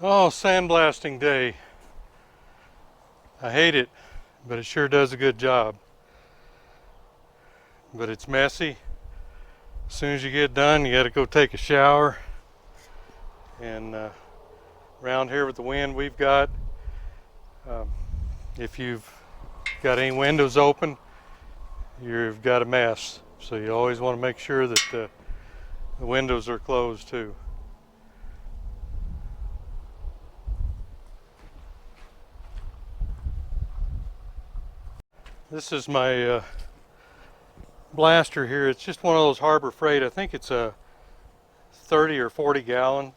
Oh, sandblasting day. I hate it, but it sure does a good job. But it's messy. As soon as you get done, you got to go take a shower. And around here with the wind we've got, um, if you've got any windows open, you've got a mess. So you always want to make sure that the windows are closed too. This is my blaster here. It's just one of those Harbor Freight. I think it's a 30 or 40 gallon,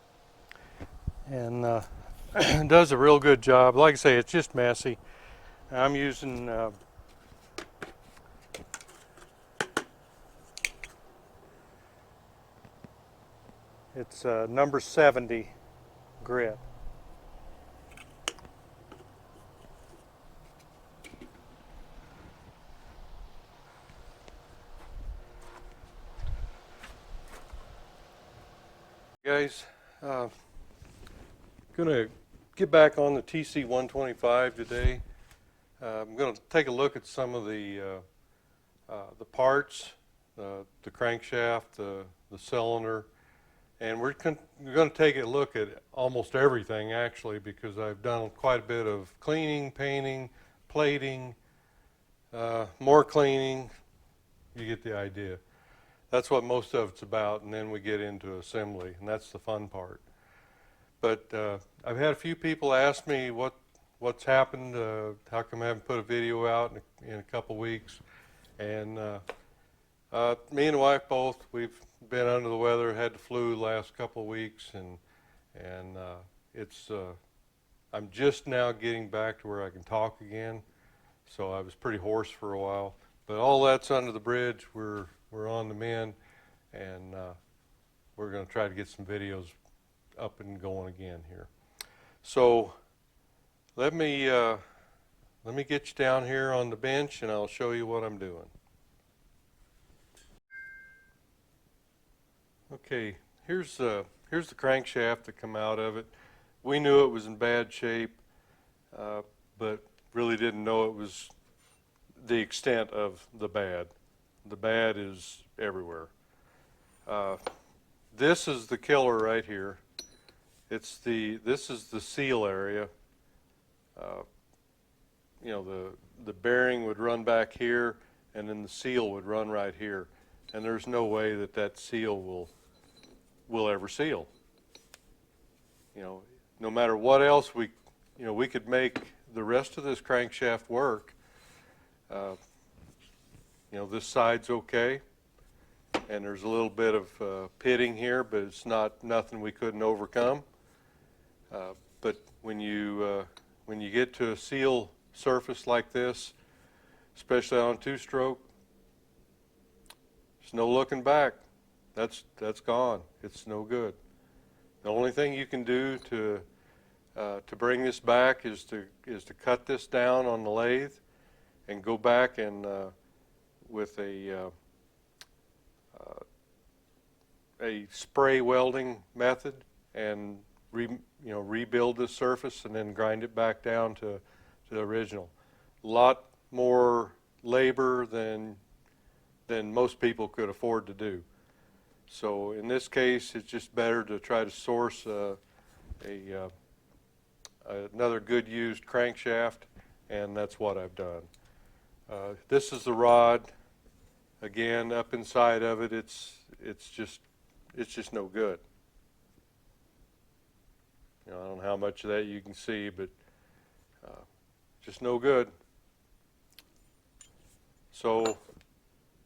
and does a real good job. Like I say, it's just messy. I'm using it's number 70 grit. Guys, gonna get back on the TC125 today. I'm gonna take a look at some of the parts, the crankshaft, the cylinder, and we're going to take a look at almost everything actually, because I've done quite a bit of cleaning, painting, plating, more cleaning. You get the idea. That's what most of it's about, and then we get into assembly, and that's the fun part. But I've had a few people ask me what's happened, how come I haven't put a video out in a couple weeks, and me and the wife both, we've been under the weather, had the flu the last couple of weeks, and it's I'm just now getting back to where I can talk again. So I was pretty hoarse for a while, but all that's under the bridge. We're on the mend, and we're going to try to get some videos up and going again here. So let me get you down here on the bench, and I'll show you what I'm doing. Okay, here's the crankshaft that come out of it. We knew it was in bad shape, but really didn't know it was the extent of the bad. The bad is everywhere. This is the killer right here. This is the seal area. You know, the bearing would run back here, and then the seal would run right here. And there's no way that seal will ever seal. You know, no matter what else we could make the rest of this crankshaft work. You know, this side's okay, and there's a little bit of pitting here, but it's nothing we couldn't overcome. But when you get to a seal surface like this, especially on a two-stroke, there's no looking back. That's gone. It's no good. The only thing you can do to bring this back is to cut this down on the lathe and go back and with a spray welding method and rebuild this surface and then grind it back down to the original. A lot more labor than most people could afford to do. So in this case, it's just better to try to source another good used crankshaft, and that's what I've done. This is the rod. Again, up inside of it, it's just no good. You know, I don't know how much of that you can see, but just no good. So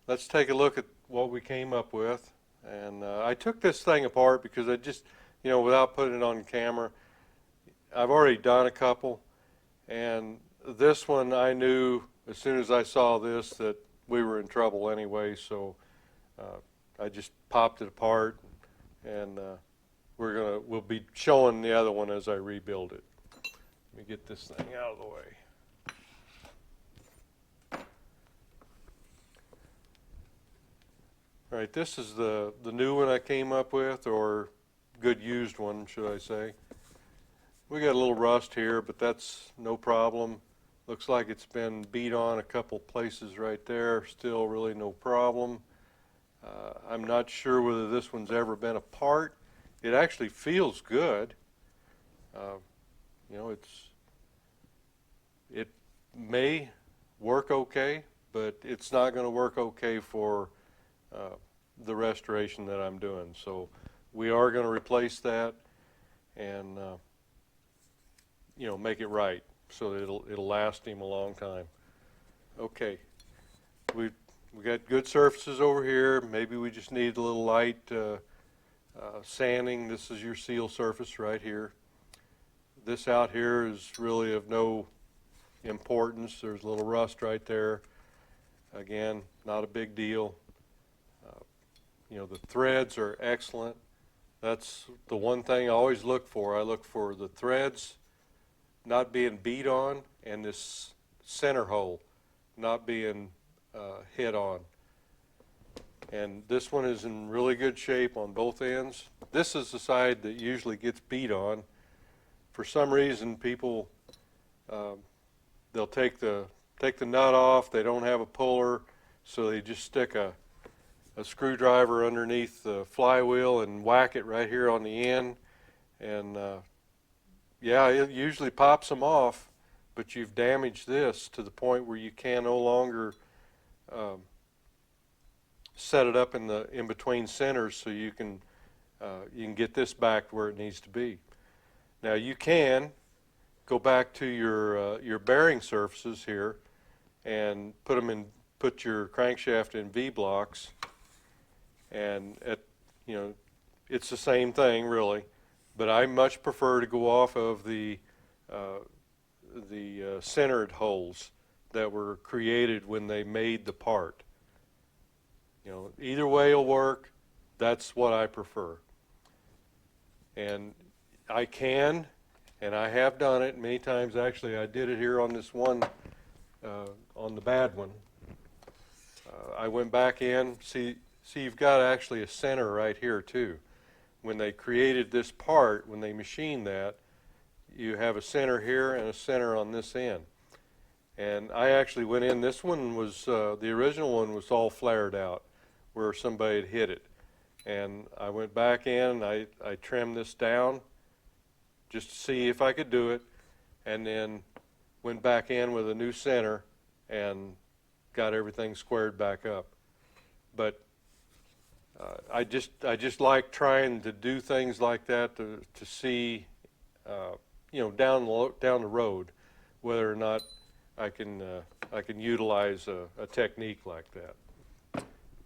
let's take a look at what we came up with. And I took this thing apart because I just, without putting it on camera, I've already done a couple, and this one I knew as soon as I saw this that we were in trouble anyway, so I just popped it apart, and we'll be showing the other one as I rebuild it. Let me get this thing out of the way. All right, this is the new one I came up with, or good used one, should I say. We got a little rust here, but that's no problem. Looks like it's been beat on a couple places right there. Still really no problem. I'm not sure whether this one's ever been apart. It actually feels good. You know, it may work okay, but it's not going to work okay for the restoration that I'm doing. So we are going to replace that and you know, make it right so that it'll last him a long time. Okay, we got good surfaces over here. Maybe we just need a little light sanding. This is your seal surface right here. This out here is really of no importance. There's a little rust right there. Again, not a big deal. You know, the threads are excellent. That's the one thing I always look for. I look for the threads not being beat on and this center hole not being hit on. And this one is in really good shape on both ends. This is the side that usually gets beat on. For some reason, people they'll take the nut off. They don't have a puller, so they just stick a screwdriver underneath the flywheel and whack it right here on the end. And yeah, it usually pops them off, but you've damaged this to the point where you can no longer set it up in between centers, so you can get this back where it needs to be. Now you can go back to your bearing surfaces here and put your crankshaft in V blocks, and you know, it's the same thing really, but I much prefer to go off of the centered holes that were created when they made the part. You know, either way will work. That's what I prefer. And I can, and I have done it many times. Actually, I did it here on this one, on the bad one. I went back in. See, you've got actually a center right here too. When they created this part, when they machined that, you have a center here and a center on this end. And I actually went in. This one was the original one was all flared out where somebody had hit it. And I went back in. I trimmed this down just to see if I could do it, and then went back in with a new center and got everything squared back up. But I just like trying to do things like that to see, you know, down the road, whether or not I can utilize a technique like that.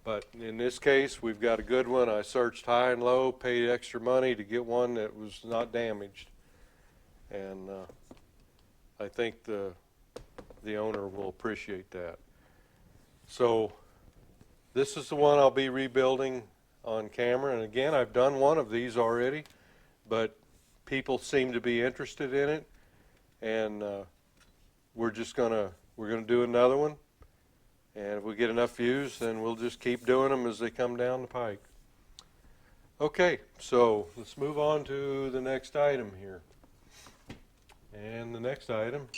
But in this case, we've got a good one. I searched high and low, paid extra money to get one that was not damaged, and I think the owner will appreciate that. So this is the one I'll be rebuilding on camera. And again, I've done one of these already, but people seem to be interested in it, and we're gonna do another one. And if we get enough views, then we'll just keep doing them as they come down the pike. Okay, so let's move on to the next item here. And the next item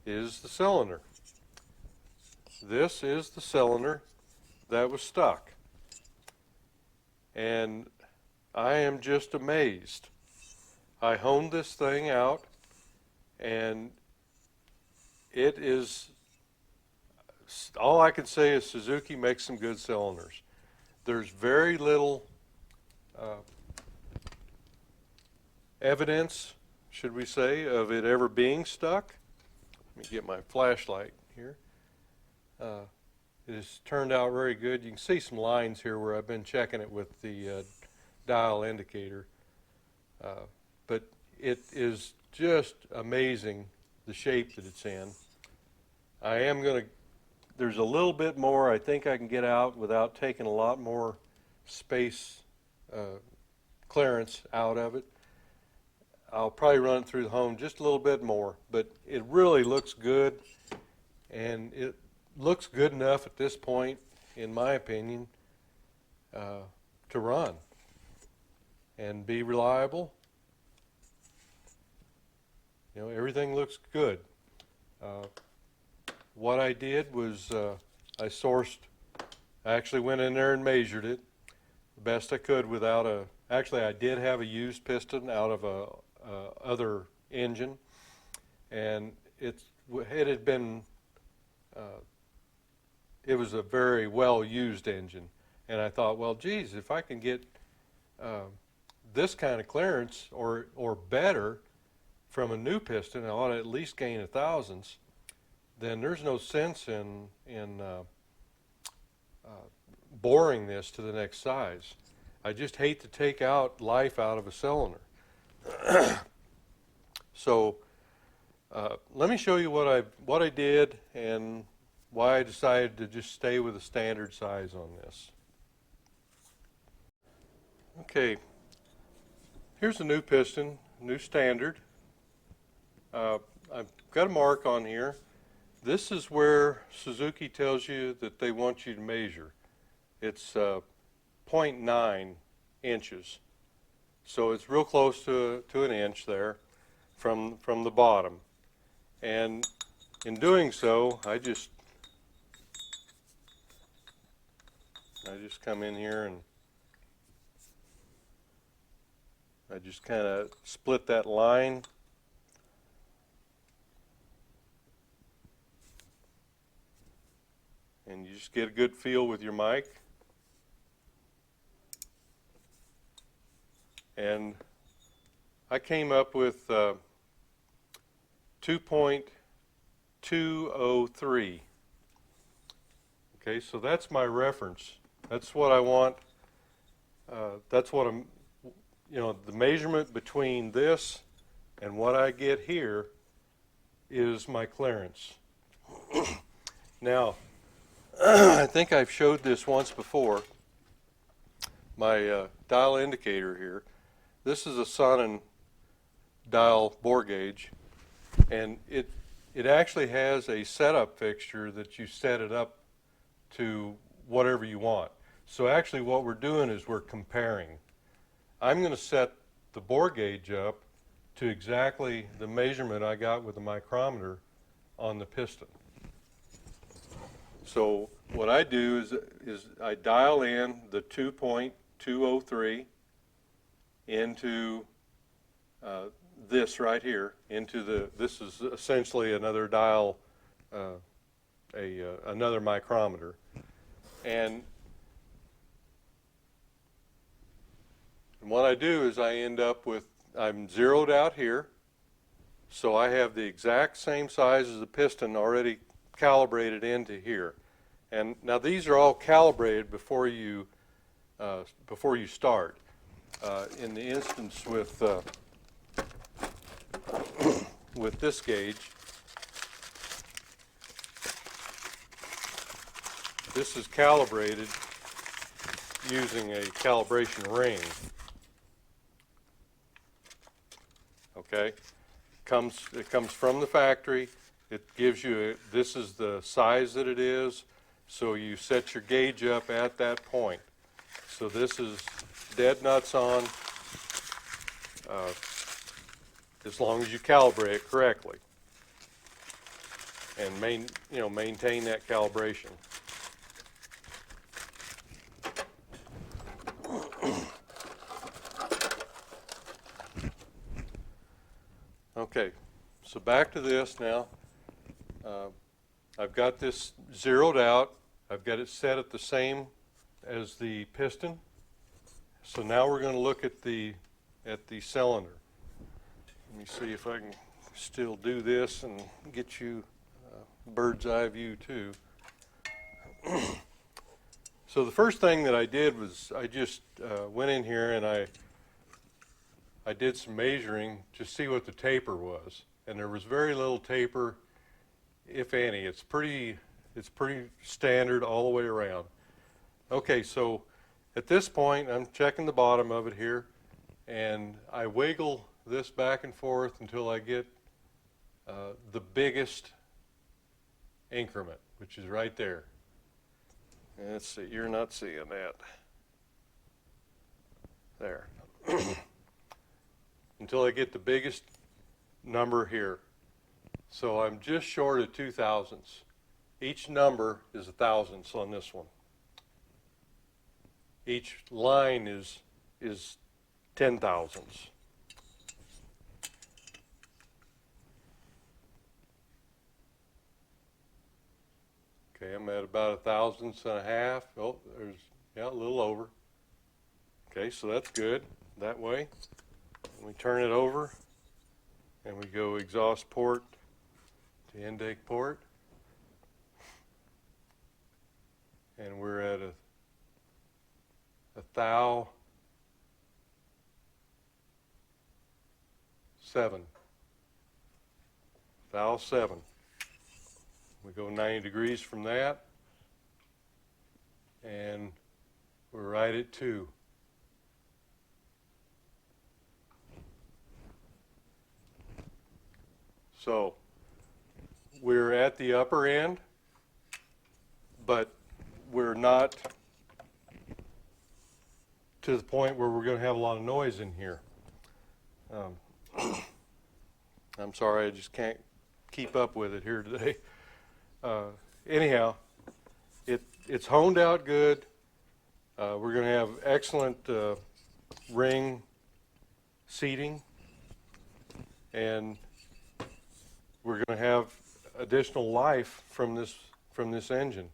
is the cylinder. This is the cylinder that was stuck. And I am just amazed. I honed this thing out, and it is, all I can say is Suzuki makes some good cylinders. There's very little evidence, should we say, of it ever being stuck. Let me get my flashlight here. It has turned out very good. You can see some lines here where I've been checking it with the dial indicator. But it is just amazing the shape that it's in. I am going to, there's a little bit more I think I can get out without taking a lot more space clearance out of it. I'll probably run it through the home just a little bit more, but it really looks good, and it looks good enough at this point, in my opinion, to run and be reliable. You know, everything looks good. What I did was I actually went in there and measured it the best I could without actually I did have a used piston out of a other engine, and it had been, it was a very well used engine, and I thought, well, geez, if I can get this kind of clearance or better from a new piston, I ought to at least gain 1,000ths. Then there's no sense in boring this to the next size. I just hate to take out life out of a cylinder. So let me show you what I did and why I decided to just stay with a standard size on this. Okay, here's a new piston, new standard. I've got a mark on here. This is where Suzuki tells you that they want you to measure. It's 0.9 inches. So it's real close to an inch there from the bottom. And in doing so, I just come in here and I just kind of split that line. And you just get a good feel with your mic. And I came up with 2.203. Okay, so that's my reference. That's what I want. That's what I'm, the measurement between this and what I get here is my clearance. Now, I think I've showed this once before. My dial indicator here. This is a Sonnen dial bore gauge, and it actually has a setup fixture that you set it up to whatever you want. So actually what we're doing is we're comparing. I'm going to set the bore gauge up to exactly the measurement I got with the micrometer on the piston. So what I do is I dial in the 2.203 into this right here, this is essentially another dial, another micrometer. And what I do is I end up with, I'm zeroed out here, so I have the exact same size as the piston already calibrated into here. And now these are all calibrated before you start. In the instance with with this gauge, this is calibrated using a calibration ring. Okay, it comes from the factory. It gives you this is the size that it is. So you set your gauge up at that point. So this is dead nuts on, as long as you calibrate it correctly and maintain that calibration. Okay, so back to this now. I've got this zeroed out. I've got it set at the same as the piston. So now we're going to look at the cylinder. Let me see if I can still do this and get you a bird's eye view too. So the first thing that I did was I just went in here and I did some measuring to see what the taper was, and there was very little taper, if any. It's pretty standard all the way around. Okay, so at this point I'm checking the bottom of it here, and I wiggle this back and forth until I get the biggest increment, which is right there. And let's see, you're not seeing that. There. Until I get the biggest number here. So I'm just short of 2 thousandths. Each number is a thousandths on this one. Each line is 10 thousandths. Okay, I'm at about 1 thousandths and a half. Oh, there's, yeah, a little over. Okay, so that's good that way. And we turn it over and we go exhaust port to intake port. And we're at a thou 7. Thou 7. We go 90 degrees from that, and we're right at 2. So we're at the upper end, but we're not to the point where we're going to have a lot of noise in here. I'm sorry, I just can't keep up with it here today. Anyhow, it's honed out good. We're going to have excellent ring seating, and we're going to have additional life from this engine.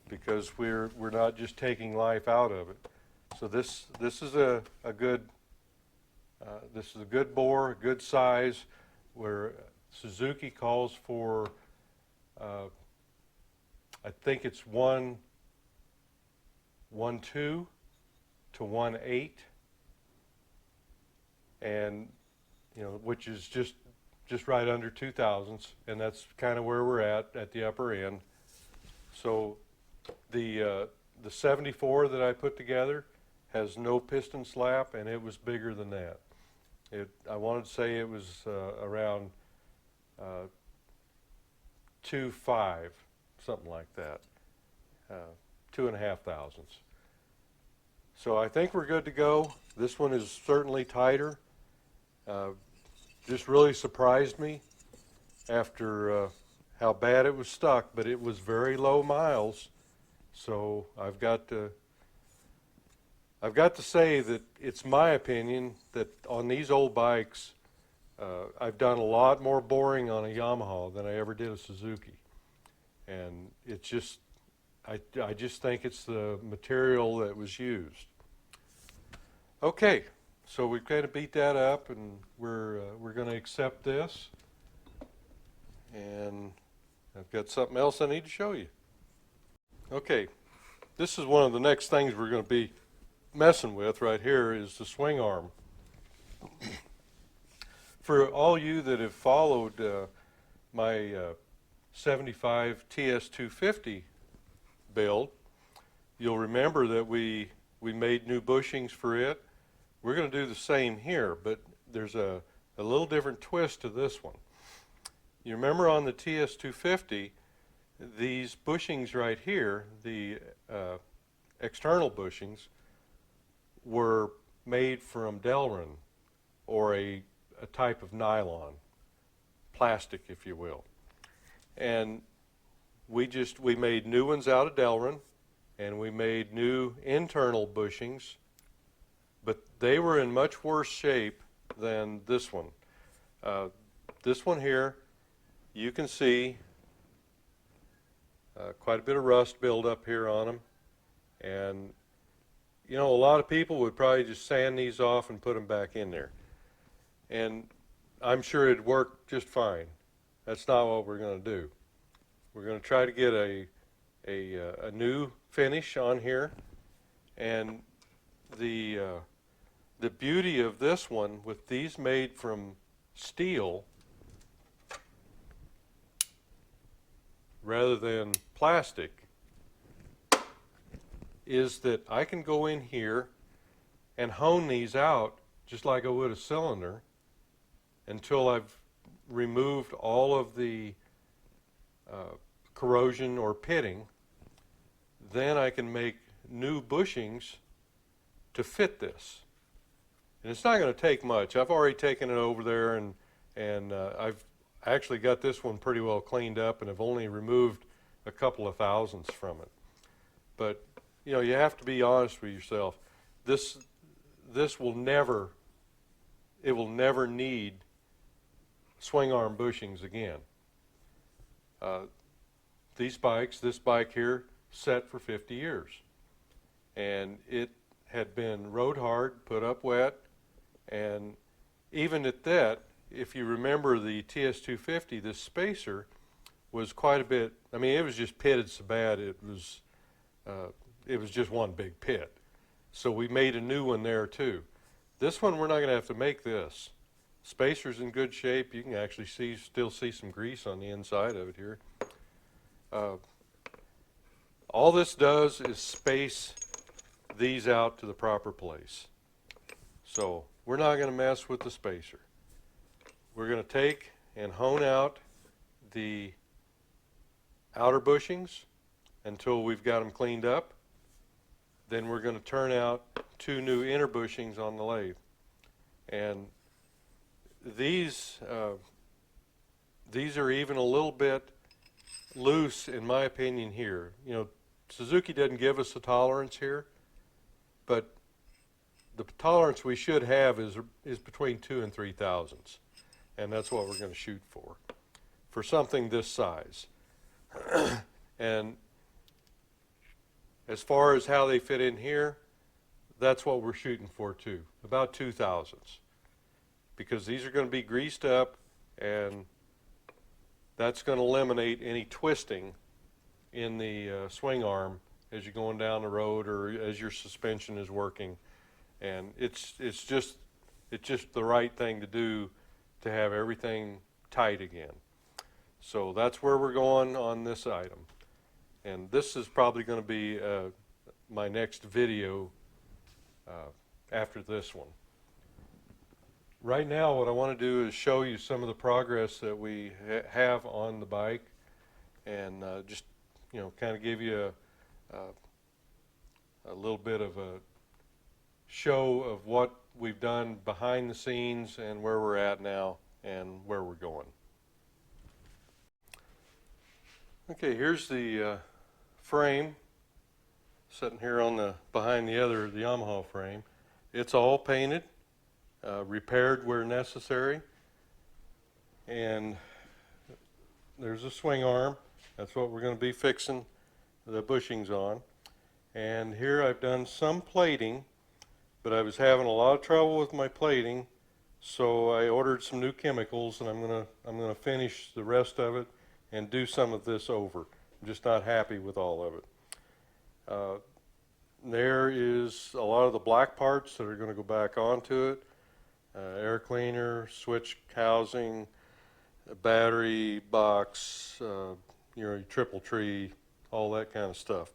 Because we're not just taking life out of it. So this is a good bore, a good size, where Suzuki calls for I think it's 1.2 to 1.8, and which is just right under 2 thousandths, and that's kind of where we're at the upper end. So the 74 that I put together has no piston slap, and it was bigger than that. I wanted to say it was around 2.5, something like that, 2.5 thousandths. So I think we're good to go. This one is certainly tighter. Just really surprised me after how bad it was stuck, but it was very low miles. So I've got to say that it's my opinion that on these old bikes, I've done a lot more boring on a Yamaha than I ever did a Suzuki, and it's just I just think it's the material that was used. Okay, so we've kind of beat that up, and we're going to accept this, and I've got something else I need to show you. Okay, this is one of the next things we're going to be messing with right here is the swing arm. For all you that have followed my 75 TS250 build, you'll remember that we made new bushings for it. We're going to do the same here, but there's a little different twist to this one. You remember on the TS250, these bushings right here, the external bushings, were made from Delrin, or a type of nylon, plastic if you will. And we made new ones out of Delrin, and we made new internal bushings, but they were in much worse shape than this one. This one here, you can see quite a bit of rust buildup here on them, and a lot of people would probably just sand these off and put them back in there, and I'm sure it'd work just fine. That's not what we're going to do. We're going to try to get a new finish on here, and the beauty of this one, with these made from steel rather than plastic, is that I can go in here and hone these out just like I would a cylinder until I've removed all of the corrosion or pitting. Then I can make new bushings to fit this. And it's not going to take much. I've already taken it over there, and I've actually got this one pretty well cleaned up, and have only removed a couple of thousandths from it. But you know, you have to be honest with yourself. This will never, it will never need swing arm bushings again. These bikes, this bike here, set for 50 years, and it had been rode hard, put up wet, and even at that, if you remember the TS250, this spacer was quite a bit, I mean, it was just pitted so bad it was just one big pit. So we made a new one there too. This one we're not going to have to make this. Spacer's in good shape. You can actually still see some grease on the inside of it here. All this does is space these out to the proper place. So we're not going to mess with the spacer. We're going to take and hone out the outer bushings until we've got them cleaned up. Then we're going to turn out 2 new inner bushings on the lathe. And these are even a little bit loose, in my opinion, here. You know, Suzuki doesn't give us a tolerance here, but the tolerance we should have is between 2 and 3 thousandths, and that's what we're going to shoot for something this size. And as far as how they fit in here, that's what we're shooting for too, about 2 thousandths, because these are going to be greased up, and that's going to eliminate any twisting in the swing arm as you're going down the road or as your suspension is working. And it's just the right thing to do to have everything tight again. So that's where we're going on this item. And this is probably going to be my next video after this one. Right now what I want to do is show you some of the progress that we have on the bike, and just, you know, kind of give you a little bit of a show of what we've done behind the scenes and where we're at now and where we're going. Okay, here's the frame sitting here on the behind the Yamaha frame. It's all painted, repaired where necessary, and there's a swing arm. That's what we're going to be fixing the bushings on. And here I've done some plating, but I was having a lot of trouble with my plating, so I ordered some new chemicals, and I'm gonna finish the rest of it and do some of this over. I'm just not happy with all of it. There is a lot of the black parts that are going to go back onto it. Air cleaner, switch housing, battery box, your triple tree, all that kind of stuff.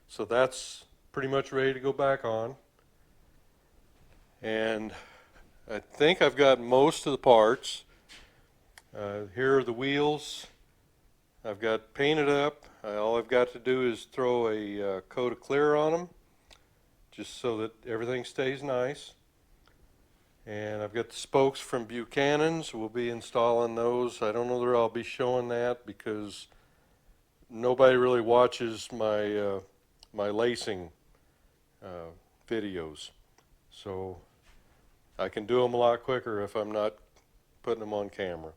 So that's pretty much ready to go back on. And I think I've got most of the parts. Here are the wheels. I've got painted up. All I've got to do is throw a coat of clear on them, just so that everything stays nice. And I've got the spokes from Buchanan's. We'll be installing those. I don't know whether I'll be showing that because nobody really watches my my lacing videos, so I can do them a lot quicker if I'm not putting them on camera.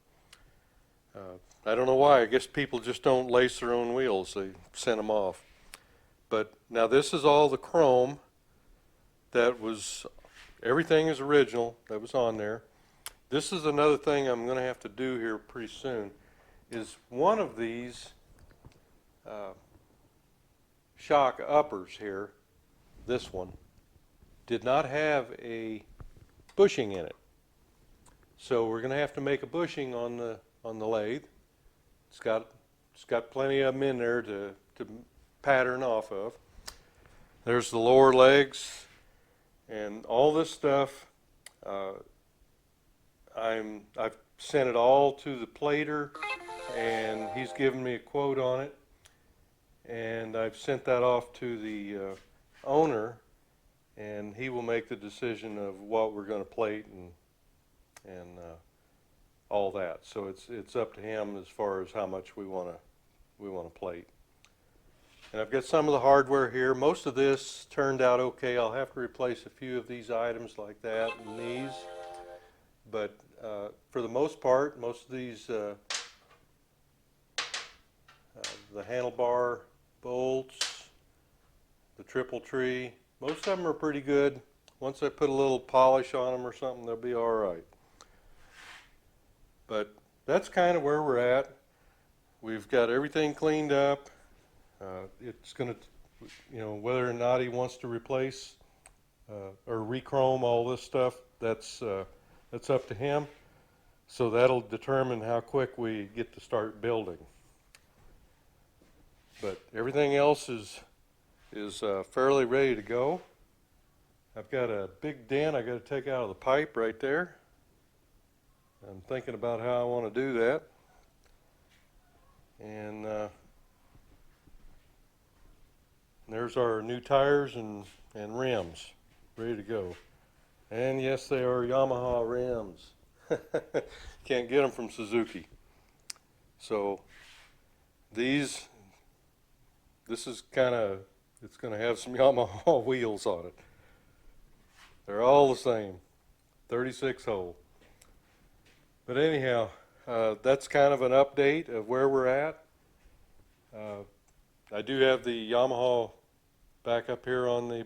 I don't know why. I guess people just don't lace their own wheels. They send them off. But now this is all the chrome that was, everything is original that was on there. This is another thing I'm going to have to do here pretty soon, is one of these shock uppers here, this one, did not have a bushing in it. So we're going to have to make a bushing on the lathe. It's got plenty of them in there to pattern off of. There's the lower legs and all this stuff. I've sent it all to the plater, and he's given me a quote on it, and I've sent that off to the owner, and he will make the decision of what we're going to plate and all that. So it's up to him as far as how much we want to plate. And I've got some of the hardware here. Most of this turned out okay. I'll have to replace a few of these items like that and these. But for the most part, most of these, the handlebar bolts, the triple tree, most of them are pretty good. Once I put a little polish on them or something, they'll be all right. But that's kind of where we're at. We've got everything cleaned up. It's going to, whether or not he wants to replace or rechrome all this stuff, that's up to him. So that'll determine how quick we get to start building. But everything else is fairly ready to go. I've got a big dent I got to take out of the pipe right there. I'm thinking about how I want to do that. And there's our new tires and rims ready to go. And yes, they are Yamaha rims. Can't get them from Suzuki. So this is it's going to have some Yamaha wheels on it. They're all the same, 36 hole. But anyhow, that's kind of an update of where we're at. I do have the Yamaha back up here on the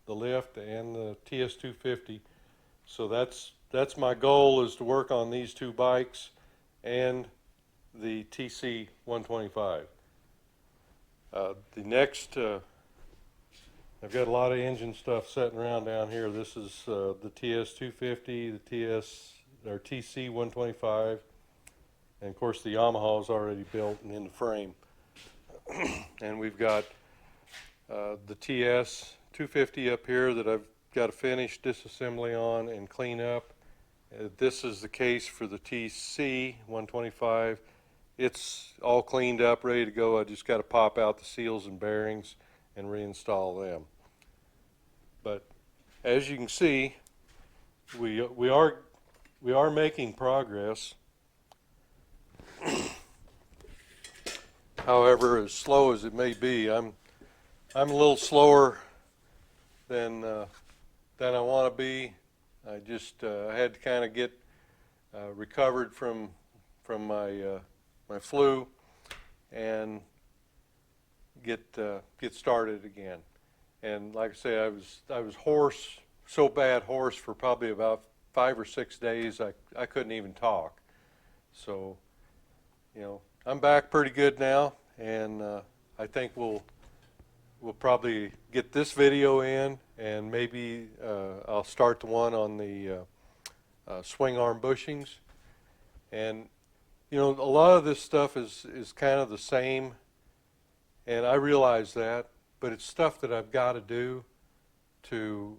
lift and the TS250. So that's my goal, is to work on these two bikes and the TC125. The next, I've got a lot of engine stuff sitting around down here. This is the TS250, the TC125, and of course the Yamaha is already built and in the frame. And we've got the TS250 up here that I've got to finish disassembly on and clean up. This is the case for the TC125. It's all cleaned up, ready to go. I just got to pop out the seals and bearings and reinstall them. But as you can see, we are making progress. However, as slow as it may be, I'm a little slower than I want to be. I just I had to kind of get recovered from my flu and get started again. And like I say, I was hoarse, so bad hoarse for probably about 5 or 6 days. I couldn't even talk. So, I'm back pretty good now, and I think we'll probably get this video in, and maybe I'll start the one on the swing arm bushings. And a lot of this stuff is kind of the same, and I realize that, but it's stuff that I've got to do to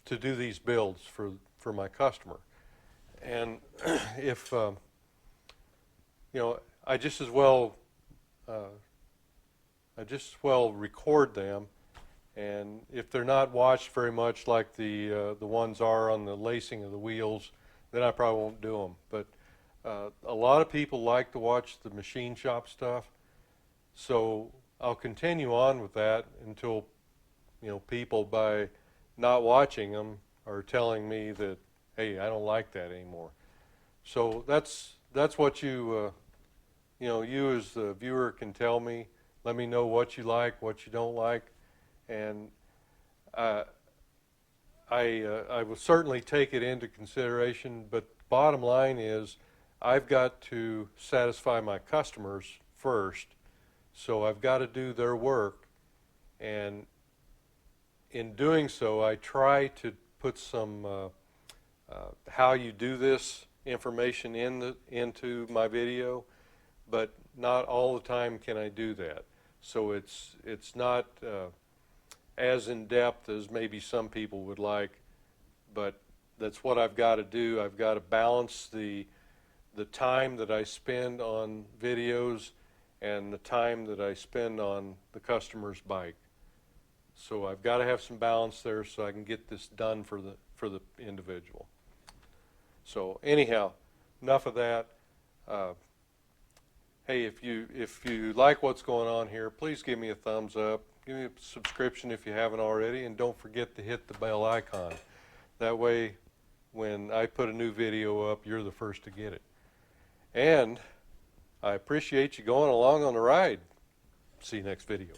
do these builds for my customer. And if I just as well record them, and if they're not watched very much like the ones are on the lacing of the wheels, then I probably won't do them. But a lot of people like to watch the machine shop stuff, so I'll continue on with that until people, by not watching them, are telling me that, hey, I don't like that anymore. So that's what you as the viewer can tell me. Let me know what you like, what you don't like, and I will certainly take it into consideration. But bottom line is, I've got to satisfy my customers first, so I've got to do their work, and in doing so, I try to put some how you do this information into my video, but not all the time can I do that. So it's not as in-depth as maybe some people would like, but that's what I've got to do. I've got to balance the time that I spend on videos and the time that I spend on the customer's bike. So I've got to have some balance there so I can get this done for the individual. So anyhow, enough of that. Hey, if you like what's going on here, please give me a thumbs up. Give me a subscription if you haven't already, and don't forget to hit the bell icon. That way, when I put a new video up, you're the first to get it. And I appreciate you going along on the ride. See you next video.